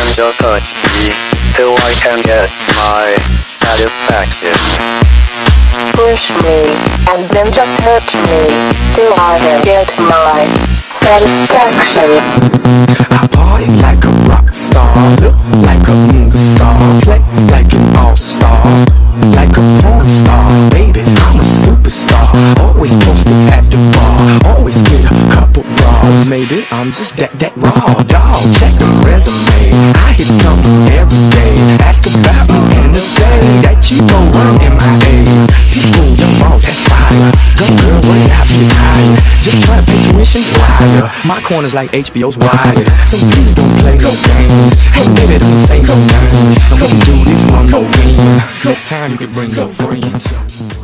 then just touch me till I can get my satisfaction. Push me, and then just hurt me till I can get my satisfaction. I party like a rock star, look like a movie star, play like an all-star, like a porn star. Baby, I'm a superstar, always posted at the bar, always get a couple bras. Maybe I'm just that raw dog. Check the resume, I hit something every day. Ask about me and they'll say that you gon' run MIA. People, young balls, that's fire. Go girl, wait out for your tired. Just try to pay tuition wire. My corner's like HBO's wired, so please don't play no games. Hey baby, don't say no names. I'm gonna do this one more game. Next time you can bring your friends.